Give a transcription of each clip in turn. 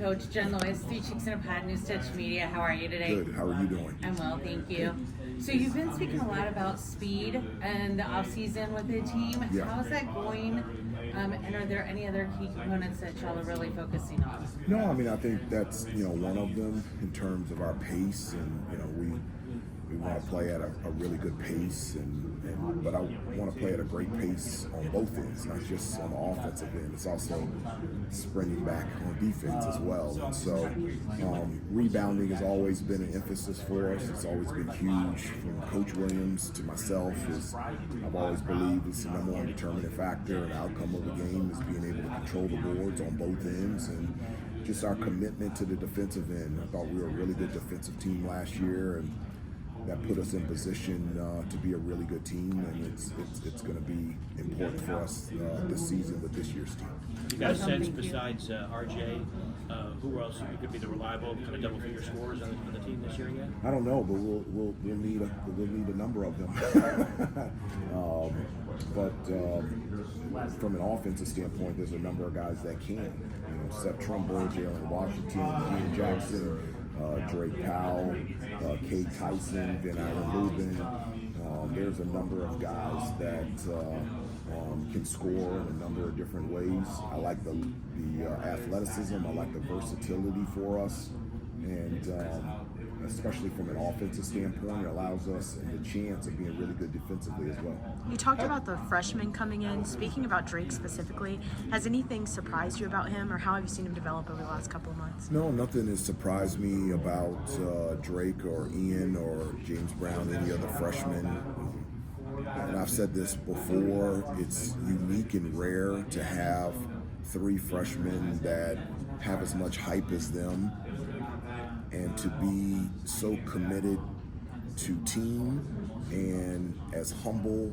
Coach Jen Lewis, Three Chicks in a Pod, New Stitch Media. How are you today? Good. How are you doing? I'm well, thank you. So you've been speaking a lot about speed and the off season with the team. Yeah. How's that going? And are there any other key components that y'all are really focusing on? No, I mean, I think that's, one of them in terms of our pace, and, we want to play at a really good pace, but I want to play at a great pace on both ends, not just on the offensive end. It's also sprinting back on defense as well. And so rebounding has always been an emphasis for us. It's always been huge from Coach Williams to myself. I've always believed it's the number one determining factor and outcome of the game is being able to control the boards on both ends, and just our commitment to the defensive end. I thought we were a really good defensive team last year, and that put us in position to be a really good team, and it's going to be important for us this season with this year's team. You guys sense besides RJ, who else could be the reliable kind of double-figure scorers on the team this year yet? I don't know, but we'll need a number of them. But from an offensive standpoint, there's a number of guys that can. Seth Trumbull, Jalen Washington, Ian Jackson, Drake Powell, Kate Tyson, Van Allen Lubin. There's a number of guys that can score in a number of different ways. I like the athleticism. I like the versatility for us, and especially from an offensive standpoint, it allows us the chance of being really good defensively as well. You talked about the freshmen coming in. Speaking about Drake specifically, has anything surprised you about him, or how have you seen him develop over the last couple of months? No, nothing has surprised me about Drake or Ian or James Brown, any other freshmen. And I've said this before, it's unique and rare to have three freshmen that have as much hype as them, and to be so committed to team and as humble,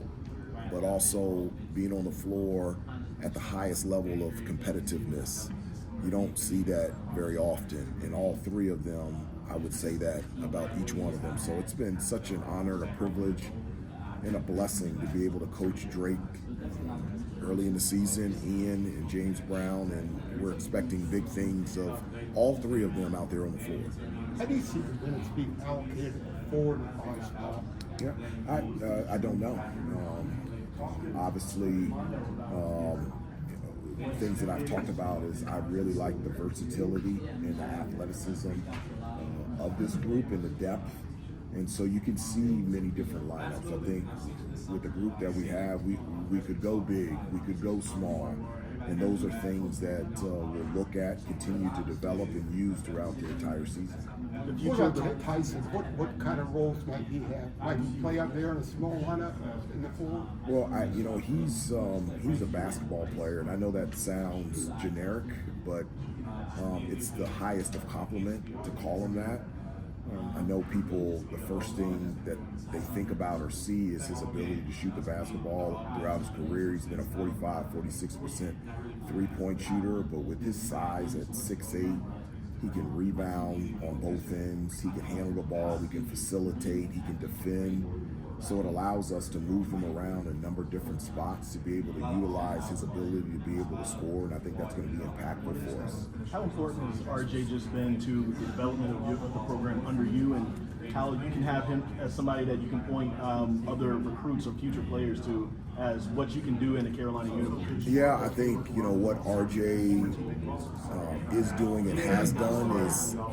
but also being on the floor at the highest level of competitiveness. You don't see that very often, and all three of them, I would say that about each one of them. So it's been such an honor and a privilege and a blessing to be able to coach Drake early in the season, Ian and James Brown, and we're expecting big things of all three of them out there on the floor. How do you see the minutes being allocated forward and five spot? Yeah, I don't know. Obviously, things that I've talked about is I really like the versatility and the athleticism of this group and the depth. And so you can see many different lineups. I think with the group that we have, we could go big, we could go small, and those are things that we'll look at, continue to develop, and use throughout the entire season. What about Tyson? What kind of roles might he have? Might he play up there in a small lineup in the floor? Well, he's a basketball player, and I know that sounds generic, but it's the highest of compliment to call him that. I know people, the first thing that they think about or see is his ability to shoot the basketball. Throughout his career, he's been a 46% three-point shooter, but with his size at 6'8", he can rebound on both ends, he can handle the ball, he can facilitate, he can defend. So it allows us to move him around a number of different spots to be able to utilize his ability to be able to score, and I think that's going to be impactful for us. How important has RJ just been to the development of the program under you, and how you can have him as somebody that you can point other recruits or future players to as what you can do in the Carolina universe? Yeah, I think what RJ is doing and has done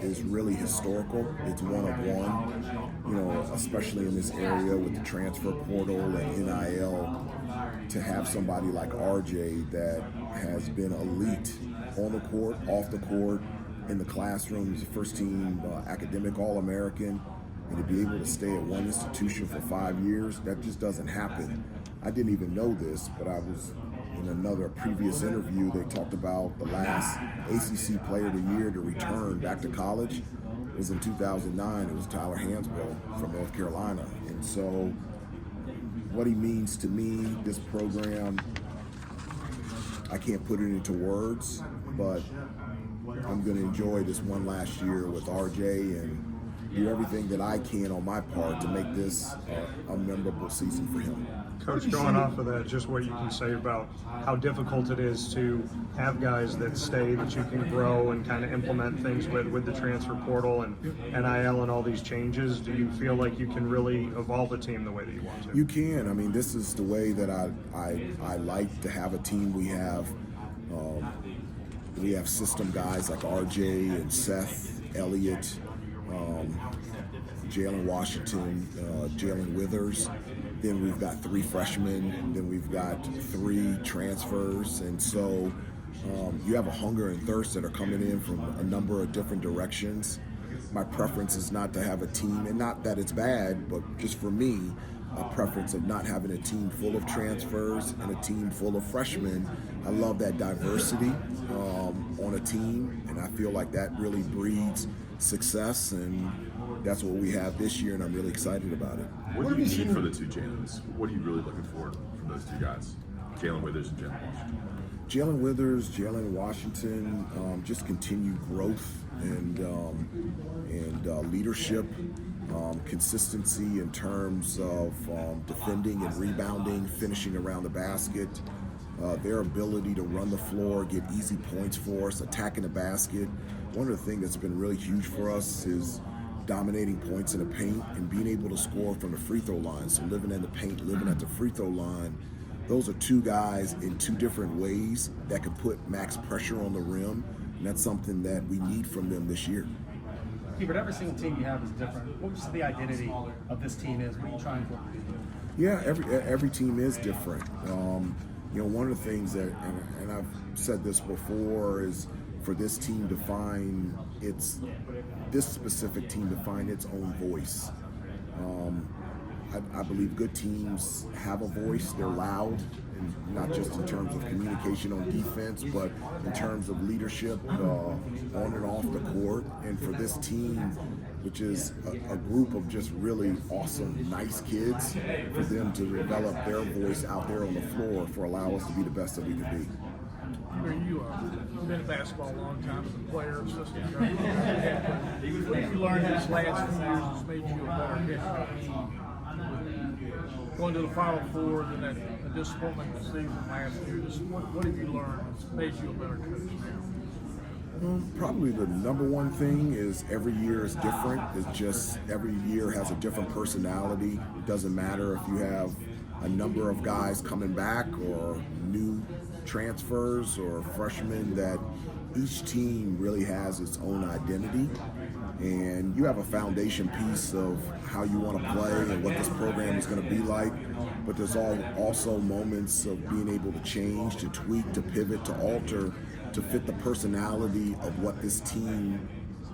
is really historical. It's one of one, especially in this area with the transfer portal and NIL. To have somebody like RJ that has been elite on the court, off the court, in the classroom, he's a first-team academic All-American, and to be able to stay at one institution for 5 years, that just doesn't happen. I didn't even know this, but I was in another previous interview, they talked about the last ACC Player of the Year to return back to college. It was in 2009. It was Tyler Hansbrough from North Carolina. And so what he means to me, this program, I can't put it into words, but I'm going to enjoy this one last year with RJ, and do everything that I can on my part to make this a memorable season for him. Coach, going off of that, just what you can say about how difficult it is to have guys that stay, that you can grow and kind of implement things with the transfer portal and NIL and all these changes. Do you feel like you can really evolve a team the way that you want to? You can. I mean, this is the way that I like to have a team. We have system guys like RJ and Seth, Elliott, Jalen Washington, Jalen Withers. Then we've got 3 freshmen. Then we've got 3 transfers. And so you have a hunger and thirst that are coming in from a number of different directions. My preference is not to have a team, and not that it's bad, but just for me, a preference of not having a team full of transfers and a team full of freshmen. I love that diversity on a team, and I feel like that really breeds success, and that's what we have this year, and I'm really excited about it. What do you need for the 2 Jalens? What are you really looking for from those 2 guys? Jalen Withers and Jalen Washington. Jalen Withers, Jalen Washington, just continued growth and leadership, consistency in terms of defending and rebounding, finishing around the basket, their ability to run the floor, get easy points for us, attacking the basket. One of the things that's been really huge for us is dominating points in the paint and being able to score from the free throw line. So living in the paint, living at the free throw line, those are 2 guys in 2 different ways that can put max pressure on the rim, and that's something that we need from them this year. Hubert, every single team you have is different. What would you say the identity of this team is? What are you trying for? Yeah, every team is different. One of the things that, and I've said this before, is for this team to find this specific team to find its own voice. I believe good teams have a voice. They're loud, and not just in terms of communication on defense, but in terms of leadership on and off the court. And for this team, which is a group of just really awesome, nice kids, for them to develop their voice out there on the floor for allow us to be the best that we can be. You've been in basketball a long time as a player, assistant coach. What have you learned these last few years that's made you a better hitter? Going to the Final Four, and then a disappointment season last year. What have you learned that's made you a better coach now? Probably the number one thing is every year is different. It's just every year has a different personality. It doesn't matter if you have a number of guys coming back or new transfers or freshmen, that each team really has its own identity, and you have a foundation piece of how you want to play and what this program is going to be like, but there's also moments of being able to change, to tweak, to pivot, to alter, to fit the personality of what this team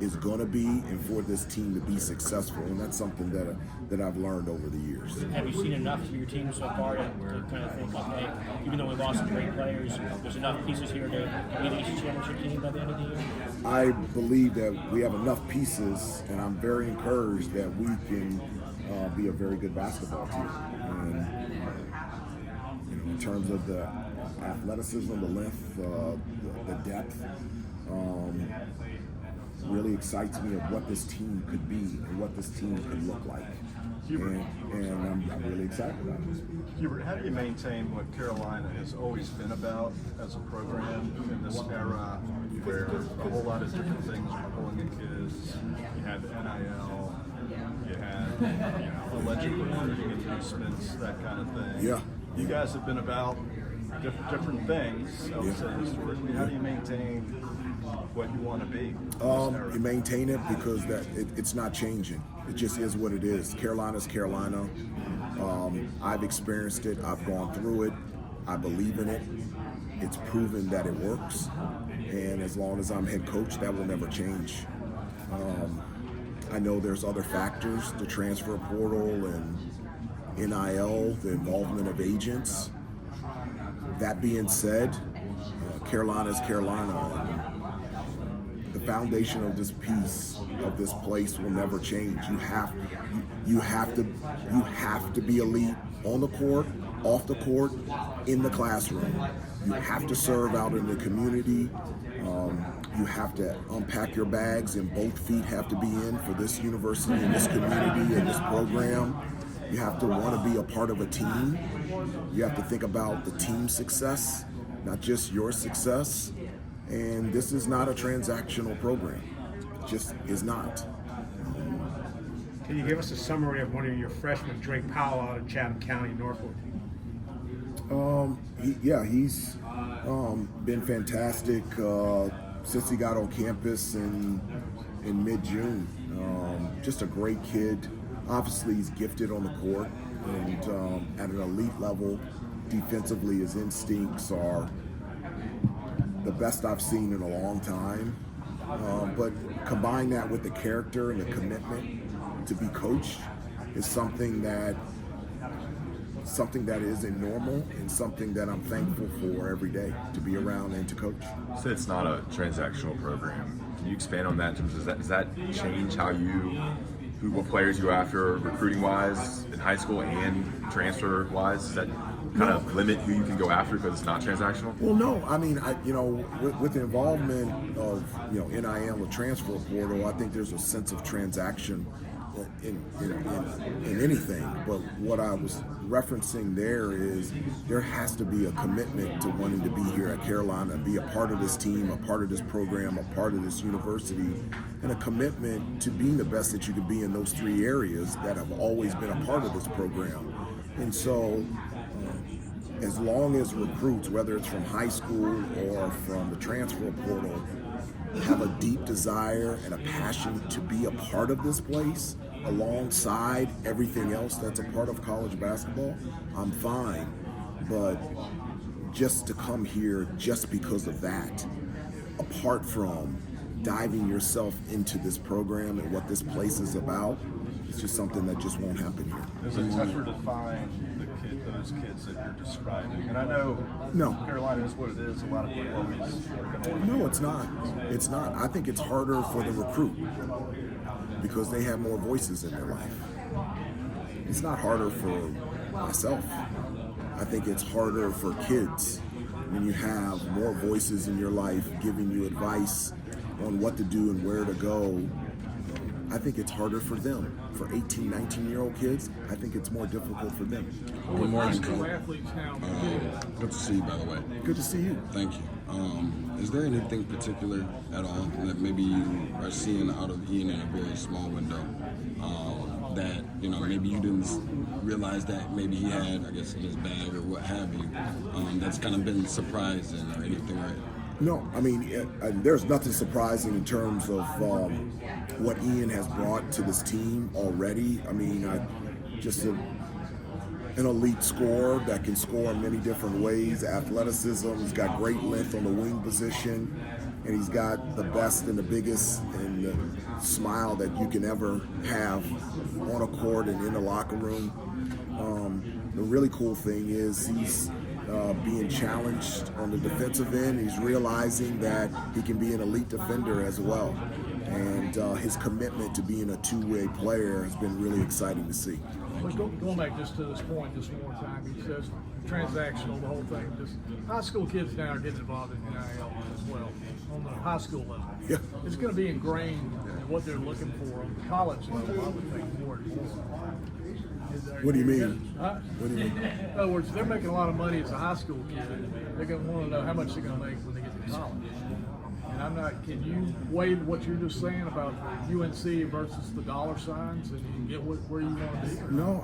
is going to be and for this team to be successful, and that's something that I've learned over the years. Have you seen enough from your team so far to kind of think, okay, even though we've lost some great players, there's enough pieces here to be the ACC championship team by the end of the year? I believe that we have enough pieces, and I'm very encouraged that we can be a very good basketball team. And in terms of the athleticism, the length, the depth, really excites me of what this team could be and what this team could look like. And I'm really excited about it. Hubert, how do you maintain what Carolina has always been about as a program in this era where a whole lot of different things were pulling in kids? You had the NIL, you had alleged recruiting inducements, that kind of thing. Yeah. You guys have been about different things, I would say, historically. How do you maintain what you want to be? You maintain it because it's not changing. It just is what it is. Carolina's Carolina. I've experienced it. I've gone through it. I believe in it. It's proven that it works. And as long as I'm head coach, that will never change. I know there's other factors, the transfer portal and NIL, the involvement of agents. That being said, Carolina's Carolina. The foundation of this piece, of this place, will never change. You have to be elite on the court, off the court, in the classroom. You have to serve out in the community. you have to unpack your bags and both feet have to be in for this university and this community and this program. You have to want to be a part of a team. You have to think about the team's success, not just your success. And this is not a transactional program. It just is not. Can you give us a summary of one of your freshmen, Drake Powell, out of Chatham County, Norfolk? He's been fantastic since he got on campus in mid-June. Just a great kid. Obviously, he's gifted on the court, and at an elite level, defensively, his instincts are the best I've seen in a long time. But combine that with the character and the commitment to be coached is something that isn't normal and something that I'm thankful for every day to be around and to coach. So it's not a transactional program. Can you expand on that in terms of does that change how what players you go after recruiting wise in high school and transfer wise? Does that kind of limit who you can go after because it's not transactional? Well, no. I mean, with the involvement of NIL, the transfer portal, I think there's a sense of transaction in anything. But what I was referencing there is there has to be a commitment to wanting to be here at Carolina, be a part of this team, a part of this program, a part of this university, and a commitment to being the best that you could be in those three areas that have always been a part of this program. And so as long as recruits, whether it's from high school or from the transfer portal, have a deep desire and a passion to be a part of this place alongside everything else that's a part of college basketball, I'm fine. But just to come here just because of that, apart from diving yourself into this program and what this place is about, it's just something that just won't happen here. Is it tougher to find those kids that you're describing? And I know Carolina is what it is. A lot of people always are going to want to. No, it's not. It's not. I think it's harder for the recruit because they have more voices in their life. It's not harder for myself. I think it's harder for kids when you have more voices in your life giving you advice on what to do and where to go. I think it's harder for them. For 18, 19-year-old kids, I think it's more difficult for them. Good morning, Coach. Good to see you, by the way. Good to see you. Thank you. Is there anything particular at all that maybe you are seeing out of Ian in a very small window that, maybe you didn't realize that maybe he had, I guess, in his bag or what have you, that's kind of been surprising or anything, right? No, I mean, there's nothing surprising in terms of what Ian has brought to this team already. I mean, just an elite scorer that can score in many different ways. Athleticism, he's got great length on the wing position, and he's got the best and the biggest and the smile that you can ever have on a court and in the locker room. The really cool thing is he's being challenged on the defensive end. He's realizing that he can be an elite defender as well. And his commitment to being a two-way player has been really exciting to see. Going back just to this point just one more time, he says transactional, the whole thing. Just high school kids now are getting involved in NIL as well on the high school level. Yeah. It's going to be ingrained in what they're looking for on the college level, I would think, more and more. What do you mean? Huh? What do you mean? In other words, they're making a lot of money as a high school kid. They're going to want to know how much they're going to make when they get to college. And I'm not, can you weigh what you're just saying about UNC versus the dollar signs and you can get where you want to be? No,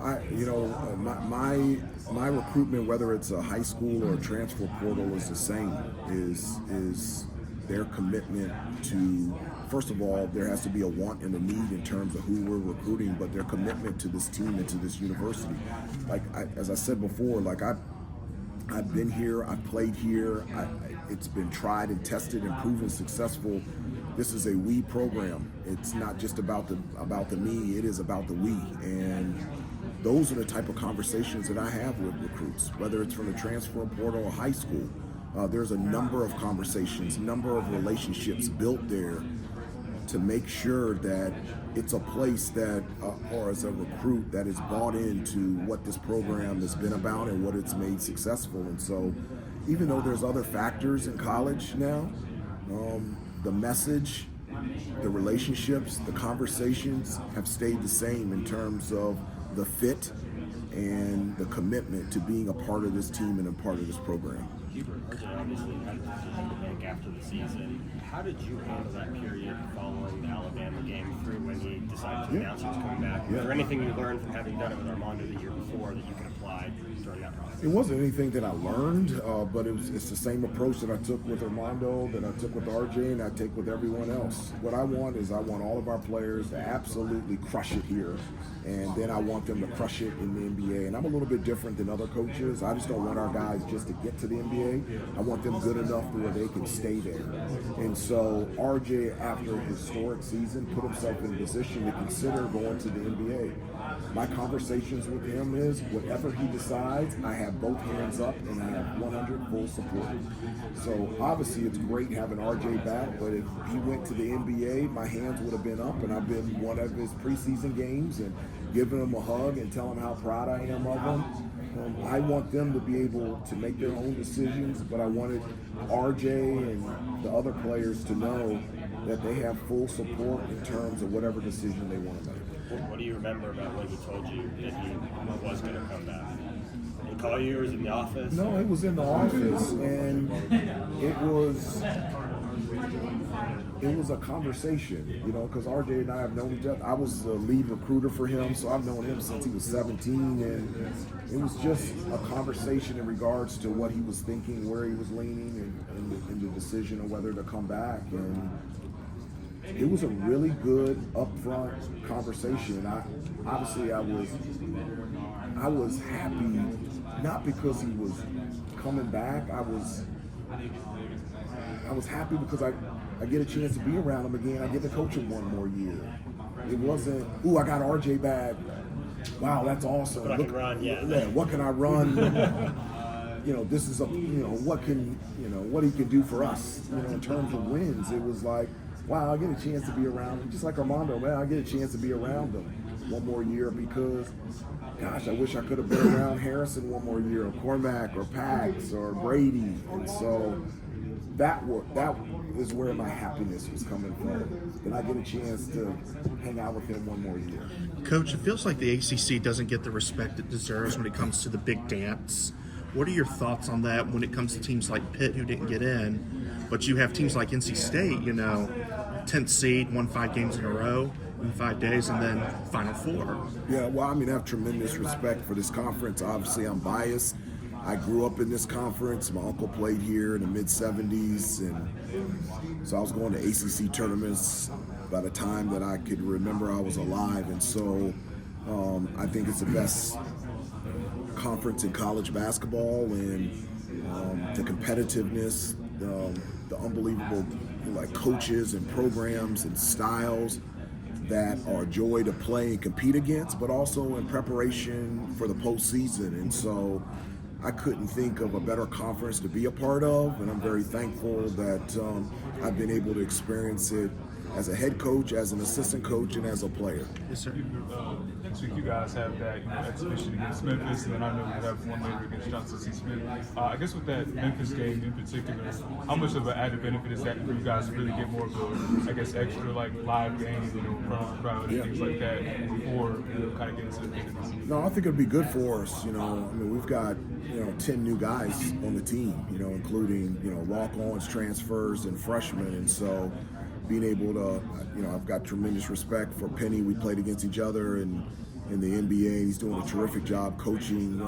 my recruitment, whether it's a high school or a transfer portal, is the same. Is their commitment to, first of all, there has to be a want and a need in terms of who we're recruiting, but their commitment to this team and to this university. As I said before, I've been here, I've played here, it's been tried and tested and proven successful. This is a we program. It's not just about the me, it is about the we. And those are the type of conversations that I have with recruits, whether it's from the transfer portal or high school. There's a number of conversations, number of relationships built there to make sure that it's a place that, or as a recruit, that is bought into what this program has been about and what it's made successful. And so even though there's other factors in college now, the message, the relationships, the conversations have stayed the same in terms of the fit and the commitment to being a part of this team and a part of this program. Hubert, RJ obviously had a decision to make after the season. How did you handle that period following the Alabama game through when he decided to announce he was coming back? Was there anything you learned from having done it with Armando the year before that you could apply during that process? It wasn't anything that I learned, but it's the same approach that I took with Armando, that I took with RJ, and I take with everyone else. What I want is I want all of our players to absolutely crush it here, and then I want them to crush it in the NBA. And I'm a little bit different than other coaches. I just don't want our guys just to get to the NBA. I want them good enough to where they can stay there. And so RJ, after a historic season, put himself in a position to consider going to the NBA. My conversations with him is whatever he decides, I have both hands up and I have 100 full support. So obviously it's great having RJ back, but if he went to the NBA, my hands would have been up, and I've been one of his preseason games and giving him a hug and telling him how proud I am of him. I want them to be able to make their own decisions, but I wanted RJ and the other players to know that they have full support in terms of whatever decision they want to make. What do you remember about when he told you that he was going to come back? Did he call you, or was it in the office? No, it was in the office, and it was a conversation, you know, because RJ and I have known each other. I was the lead recruiter for him, so I've known him since he was 17, and it was just a conversation in regards to what he was thinking, where he was leaning, and the decision of whether to come back. And it was a really good upfront conversation. I was happy, not because he was coming back. I was happy because I get a chance to be around him again. I get to coach him one more year. It wasn't, ooh, I got RJ back. Wow, that's awesome. But I can run, what can I run? You know, this is what he can do for us, you know, in terms of wins. It was like, wow, I get a chance to be around him. Just like Armando, man, I get a chance to be around him one more year because, gosh, I wish I could have been around Harrison one more year, or Cormac, or Pax, or Brady. And so that is where my happiness was coming from. That I get a chance to hang out with him one more year. Coach, it feels like the ACC doesn't get the respect it deserves when it comes to the big dance. What are your thoughts on that when it comes to teams like Pitt who didn't get in, but you have teams like NC State, 10th seed, won 5 games in a row in 5 days, and then Final Four? Yeah, well, I mean, I have tremendous respect for this conference. Obviously, I'm biased. I grew up in this conference. My uncle played here in the mid-'70s, and so I was going to ACC tournaments by the time that I could remember I was alive. And so I think it's the best conference in college basketball, and the competitiveness, the unbelievable coaches and programs and styles that are a joy to play and compete against, but also in preparation for the postseason. And so I couldn't think of a better conference to be a part of, and I'm very thankful that I've been able to experience it as a head coach, as an assistant coach, and as a player. Yes, sir. Next week you guys have that exhibition against Memphis, and then I know you have one later against Johnson C. Smith. I guess with that Memphis game in particular, how much of an added benefit is that for you guys to really get more of a, extra live games, in front of the crowd and things like that before kind of getting to the end of the season? No, I think it'd be good for us. I mean, we've got 10 new guys on the team, including walk-ons, transfers, and freshmen, and so being able to, I've got tremendous respect for Penny. We played against each other in the NBA. He's doing a terrific job coaching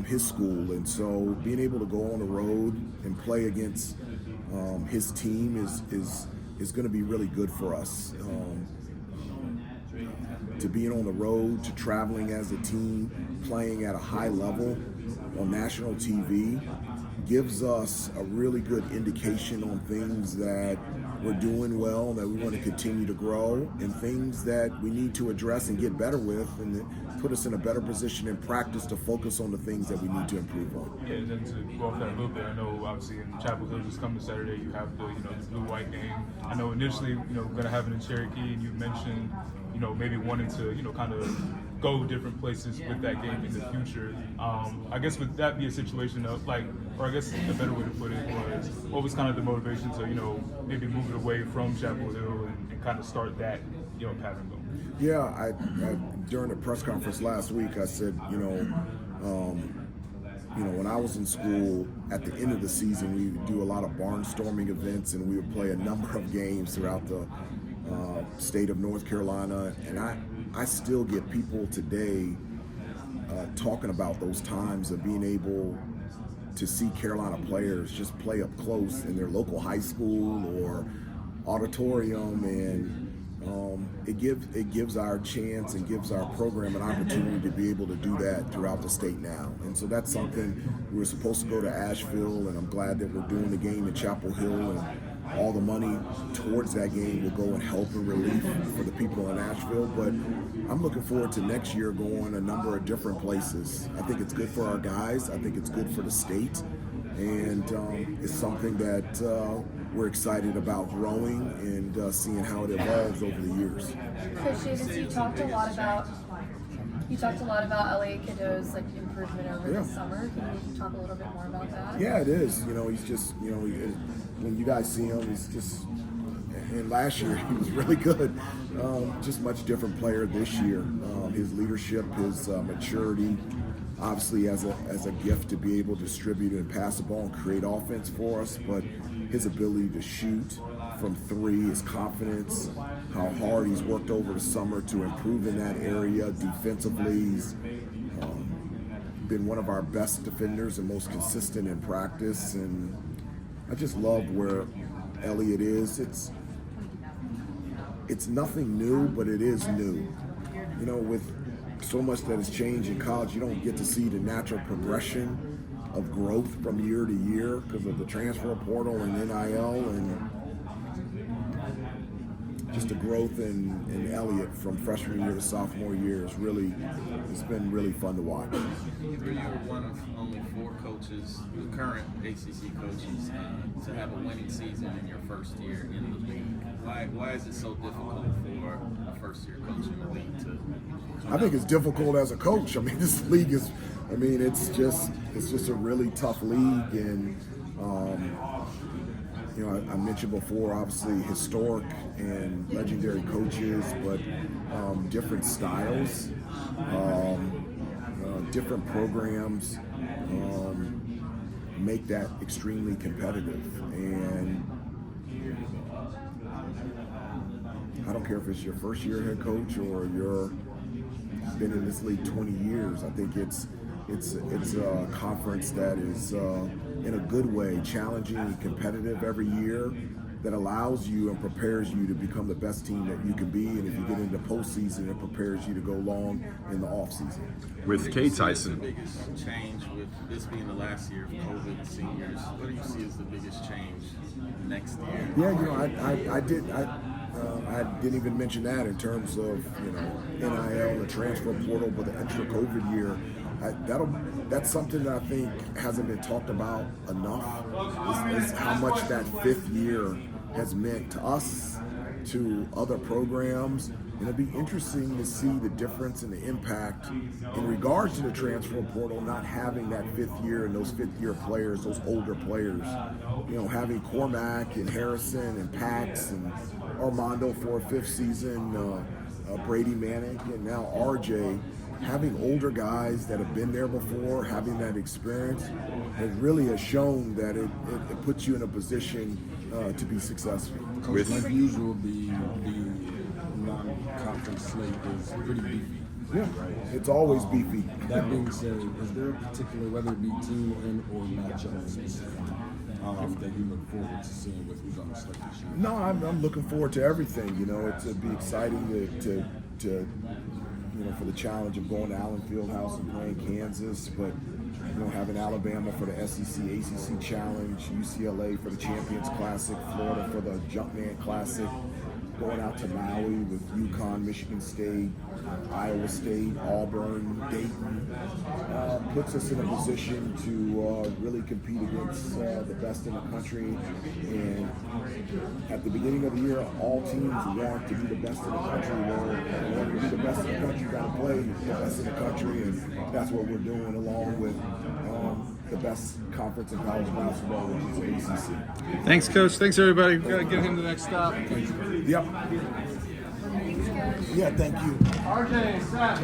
his school. And so being able to go on the road and play against his team is going to be really good for us. To being on the road, to traveling as a team, playing at a high level on national TV gives us a really good indication on things that we're doing well, that we want to continue to grow, and things that we need to address and get better with, and put us in a better position in practice to focus on the things that we need to improve on. Yeah, and then to go off that a little bit, I know obviously in Chapel Hill this coming Saturday you have the the blue-white game. I know initially we're going to have it in Cherokee, and you mentioned maybe wanting to, kind of go different places with that game in the future. I guess would that be a situation of or I guess a better way to put it was, what was kind of the motivation to, maybe move it away from Chapel Hill and kind of start that, pattern going? Yeah, I during the press conference last week, I said, when I was in school, at the end of the season, we would do a lot of barnstorming events, and we would play a number of games throughout the state of North Carolina. And I still get people today talking about those times of being able to see Carolina players just play up close in their local high school or auditorium, and it gives our chance and gives our program an opportunity to be able to do that throughout the state now. And so that's something we were supposed to go to Asheville, and I'm glad that we're doing the game in Chapel Hill, and all the money towards that game will go and help and relief for the people in Asheville. But I'm looking forward to next year going a number of different places. I think it's good for our guys. I think it's good for the state. And it's something that we're excited about growing and seeing how it evolves over the years. Coach Davis, you talked a lot about Elliot Cadeau's improvement over the summer. Can you talk a little bit more about that? Yeah, it is. He's just, when you guys see him, he's just, and last year he was really good. Just much different player this year. His leadership, his maturity, obviously as a gift to be able to distribute and pass the ball and create offense for us, but his ability to shoot from three, his confidence, how hard he's worked over the summer to improve in that area defensively. He's been one of our best defenders and most consistent in practice, and I just love where Elliot is. It's nothing new, but it is new. With so much that has changed in college, you don't get to see the natural progression of growth from year to year because of the transfer portal and NIL, and just the growth in Elliott from freshman year to sophomore year it's been really fun to watch. You're one of only 4 coaches, current ACC coaches, to have a winning season in your first year in the league. Why is it so difficult for a first-year coach in the league to? I think it's difficult as a coach. This league is, it's just a really tough league, and I mentioned before, obviously historic and legendary coaches, but different styles, different programs make that extremely competitive. And I don't care if it's your first year head coach or you've been in this league 20 years. I think it's a conference that is in a good way challenging and competitive every year, that allows you and prepares you to become the best team that you can be, and if you get into postseason, it prepares you to go long in the off season. With Kate Tyson, the biggest change with this being the last year of COVID seniors, what do you see as the biggest change next year? Yeah, I didn't even mention that in terms of NIL, the transfer portal, but the extra COVID year. That's something that I think hasn't been talked about enough, is how much that 5th year has meant to us, to other programs. And it'll be interesting to see the difference and the impact in regards to the transfer portal, not having that 5th year and those 5th year players, those older players. Having Cormac and Harrison and Pax and Armando for a 5th season, Brady Manick, and now RJ. Having older guys that have been there before, having that experience, it really has shown that it puts you in a position to be successful. Coach, like usual, the non-conference slate is pretty beefy. Yeah, it's always beefy. That being said, is there a particular, whether it be team and or matchup specific, that you look forward to seeing with who's on the slate this year? No, I'm looking forward to everything. It'd be exciting to for the challenge of going to Allen Fieldhouse and playing Kansas, but having Alabama for the SEC, ACC Challenge, UCLA for the Champions Classic, Florida for the Jumpman Classic. going out to Maui with UConn, Michigan State, Iowa State, Auburn, Dayton, puts us in a position to really compete against the best in the country. And at the beginning of the year, all teams want to be the best in the country. Well, in order to be the best in the country, you got to play the best in the country, and that's what we're doing, along with the best conference in college basketball, which is the ACC. Thanks, Coach. Thanks, everybody. We've got to get him to the next stop. Yep. Yeah, thank you. RJ, set.